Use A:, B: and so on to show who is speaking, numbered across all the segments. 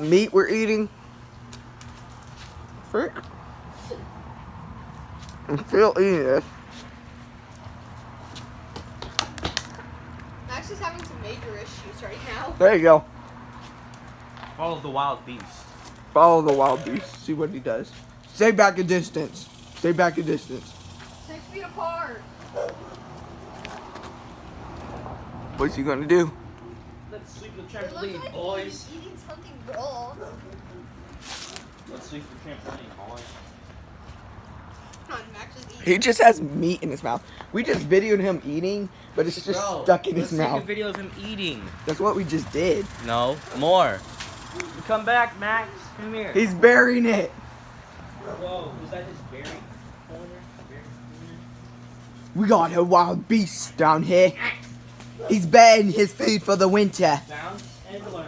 A: Meat we're eating. Frick. I'm still eating this.
B: Max is having some major issues right now.
A: There you go.
C: Follow the wild beast.
A: Follow the wild beast. See what he does. Stay back a distance. Stay back a distance.
B: 6 feet apart.
A: What's he gonna do?
C: Let's sweep the
B: It looks
C: trampoline,
B: like
C: boys.
B: he's eating something raw.
C: Let's sweep the trampoline, boys.
B: Come on, Max is eating.
A: He just has meat in his mouth. We just videoed him eating, but it's just stuck in his mouth.
C: Let's take a video of him eating.
A: That's what we just did.
C: No, more. Come back, Max. Come here.
A: He's burying it.
C: Whoa, was that his berry corner?
A: We got a wild beast down here. He's bedding his food for the winter.
C: Bounce and learn.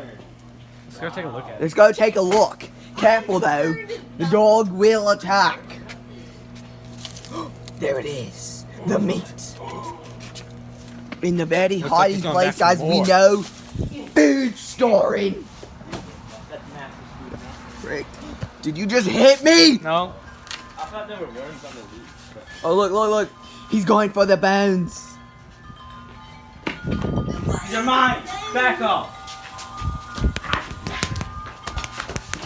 C: Let's go take a look at it.
A: Let's go take a look. Careful though, the dog will attack. There it is, the meat. In the very
C: Looks like
A: hiding
C: he's going
A: place
C: back
A: as
C: for
A: we
C: more.
A: know, food storing.
C: That's Max's food.
A: Rick, did you just hit me?
C: No. I thought there were worms on the leaf. But...
A: Oh look, look, look. He's going for the bones.
C: These are mine. Back off.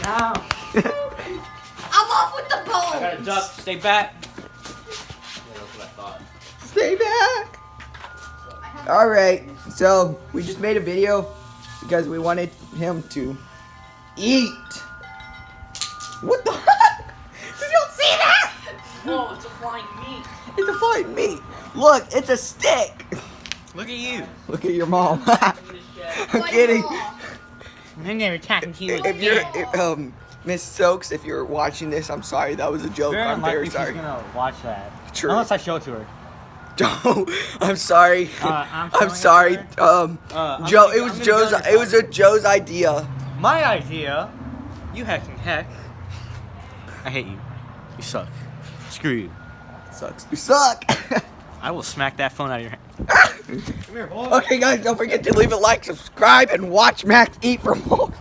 C: No.
B: I'm off with the
C: I got a
B: bones.
C: duck. Stay back. Yeah, that's what I thought.
A: Stay back. Alright, so we just made a video because we wanted him to eat. What the heck? Did you see that?
C: Whoa, it's a flying meat.
A: It's a flying meat. Look, it's a stick.
C: Look at you.
A: Look at your mom. I'm
B: Like
A: kidding.
B: raw.
C: I'm never talking to you
A: If you're, Miss Stokes, if you're watching this, I'm sorry. That was a joke.
C: Very
A: I'm very
C: unlikely
A: sorry.
C: she's gonna watch that.
A: True.
C: Unless I show it to her.
A: Don't. I'm sorry.
C: I'm
A: I'm
C: showing
A: sorry.
C: it to I'm
A: Joe.
C: gonna-
A: It was
C: I'm gonna
A: Joe's.
C: go to
A: It was a Joe's idea.
C: My idea. You hecking heck. I hate you. You suck. Screw you.
A: Sucks. You suck.
C: I will smack that phone out of your hand. Come here, boy.
A: Okay, guys, don't forget to leave a like, subscribe, and watch Max eat for more.